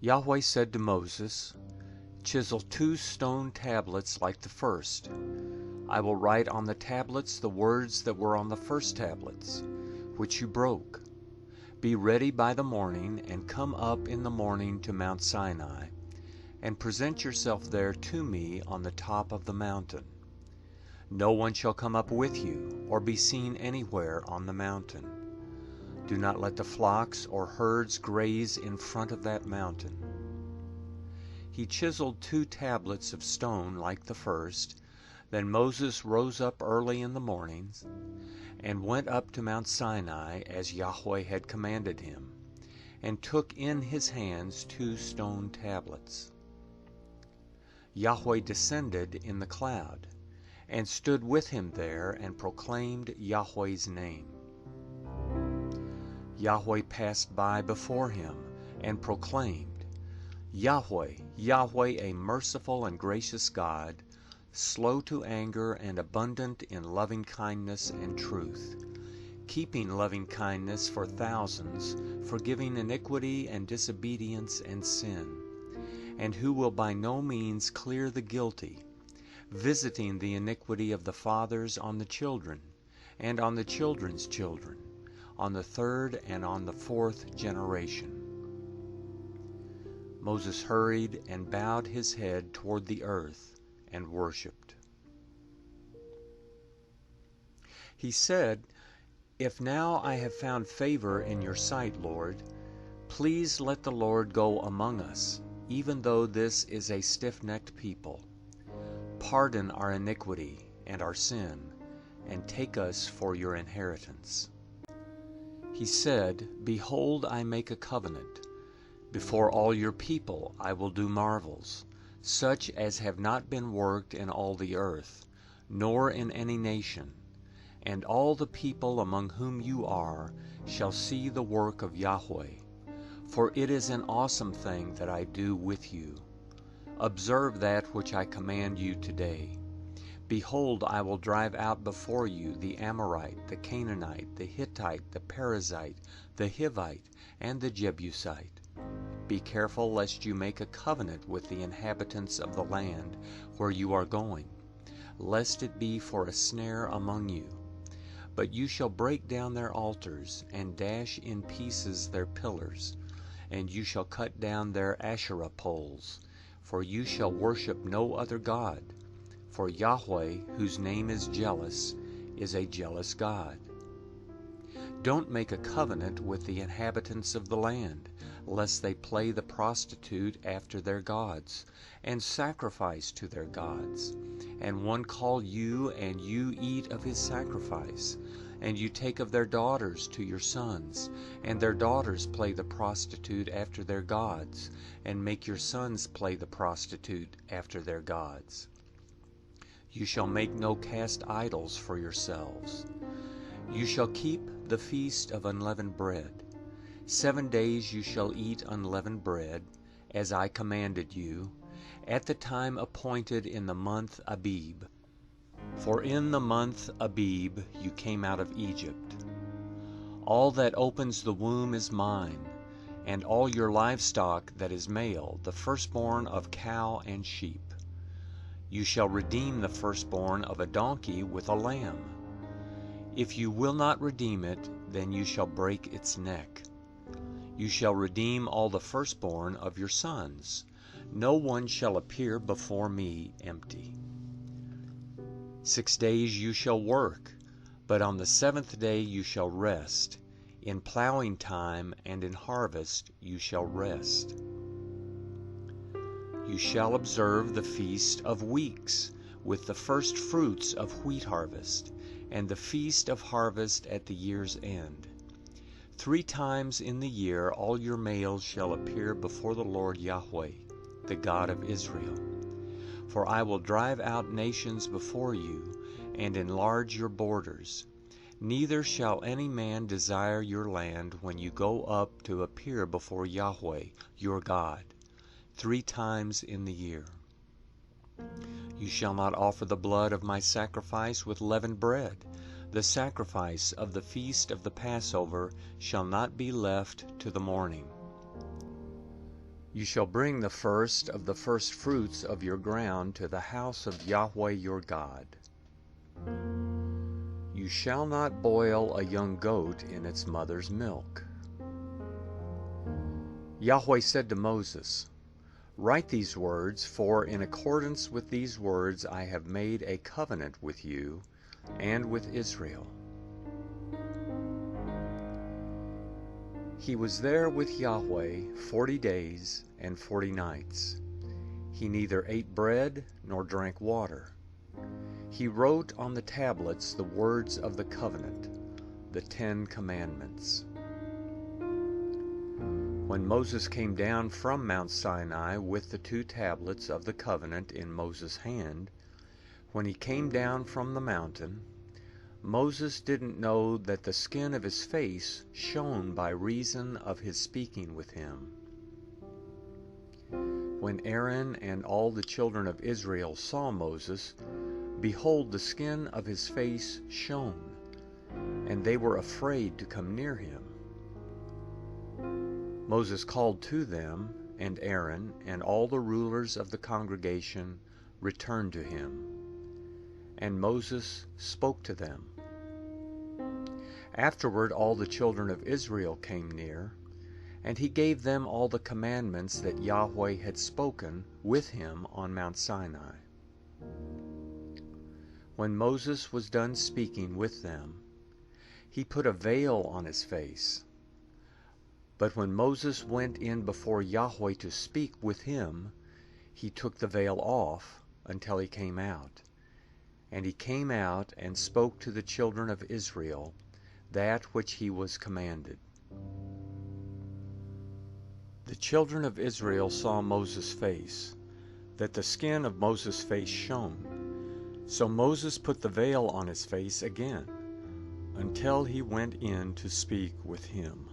Yahweh said to Moses, "Chisel 2 stone tablets like the first. I will write on the tablets the words that were on the first tablets, which you broke. Be ready by the morning, and come up in the morning to Mount Sinai, and present yourself there to me on the top of the mountain. No one shall come up with you, or be seen anywhere on the mountain. Do not let the flocks or herds graze in front of that mountain." He chiseled 2 tablets of stone like the first. Then Moses rose up early in the morning, and went up to Mount Sinai as Yahweh had commanded him, and took in his hands 2 stone tablets. Yahweh descended in the cloud, and stood with him there, and proclaimed Yahweh's name. Yahweh passed by before him, and proclaimed, "Yahweh, Yahweh, a merciful and gracious God, slow to anger and abundant in loving kindness and truth, keeping loving kindness for thousands, forgiving iniquity and disobedience and sin, and who will by no means clear the guilty, visiting the iniquity of the fathers on the children, and on the children's children, on the 3rd and on the 4th generation." Moses hurried and bowed his head toward the earth and worshipped. He said, "If now I have found favor in your sight, Lord, please let the Lord go among us, even though this is a stiff-necked people. Pardon our iniquity and our sin, and take us for your inheritance." He said, "Behold, I make a covenant. Before all your people I will do marvels, such as have not been worked in all the earth, nor in any nation. And all the people among whom you are shall see the work of Yahweh, for it is an awesome thing that I do with you. Observe that which I command you today. Behold, I will drive out before you the Amorite, the Canaanite, the Hittite, the Perizzite, the Hivite, and the Jebusite. Be careful lest you make a covenant with the inhabitants of the land where you are going, lest it be for a snare among you. But you shall break down their altars, and dash in pieces their pillars, and you shall cut down their Asherah poles, for you shall worship no other God. For Yahweh, whose name is jealous, is a jealous God. Don't make a covenant with the inhabitants of the land, lest they play the prostitute after their gods, and sacrifice to their gods, and one call you, and you eat of his sacrifice, and you take of their daughters to your sons, and their daughters play the prostitute after their gods, and make your sons play the prostitute after their gods. You shall make no cast idols for yourselves. You shall keep the feast of unleavened bread. 7 days you shall eat unleavened bread, as I commanded you, at the time appointed in the month Abib. For in the month Abib you came out of Egypt. All that opens the womb is mine, and all your livestock that is male, the firstborn of cow and sheep. You shall redeem the firstborn of a donkey with a lamb. If you will not redeem it, then you shall break its neck. You shall redeem all the firstborn of your sons. No one shall appear before me empty. 6 days you shall work, but on the 7th day you shall rest. In plowing time and in harvest you shall rest. You shall observe the feast of weeks, with the first fruits of wheat harvest, and the feast of harvest at the year's end. 3 times in the year all your males shall appear before the Lord Yahweh, the God of Israel. For I will drive out nations before you, and enlarge your borders. Neither shall any man desire your land when you go up to appear before Yahweh, your God, 3 times in the year. You shall not offer the blood of my sacrifice with leavened bread. The sacrifice of the feast of the Passover shall not be left to the morning. You shall bring the first of the firstfruits of your ground to the house of Yahweh your God. You shall not boil a young goat in its mother's milk. Yahweh said to Moses, Write these words, for in accordance with these words I have made a covenant with you and with Israel. He was there with Yahweh 40 days and 40 nights. He neither ate bread nor drank water. He wrote on the tablets the words of the covenant, the 10 Commandments. When Moses came down from Mount Sinai with the 2 tablets of the covenant in Moses' hand, when he came down from the mountain, Moses didn't know that the skin of his face shone by reason of his speaking with him. When Aaron and all the children of Israel saw Moses, behold, the skin of his face shone, and they were afraid to come near him. Moses called to them, and Aaron and all the rulers of the congregation returned to him. And Moses spoke to them. Afterward all the children of Israel came near, and he gave them all the commandments that Yahweh had spoken with him on Mount Sinai. When Moses was done speaking with them, he put a veil on his face. But when Moses went in before Yahweh to speak with him, he took the veil off until he came out. And he came out and spoke to the children of Israel that which he was commanded. The children of Israel saw Moses' face, that the skin of Moses' face shone. So Moses put the veil on his face again, until he went in to speak with him.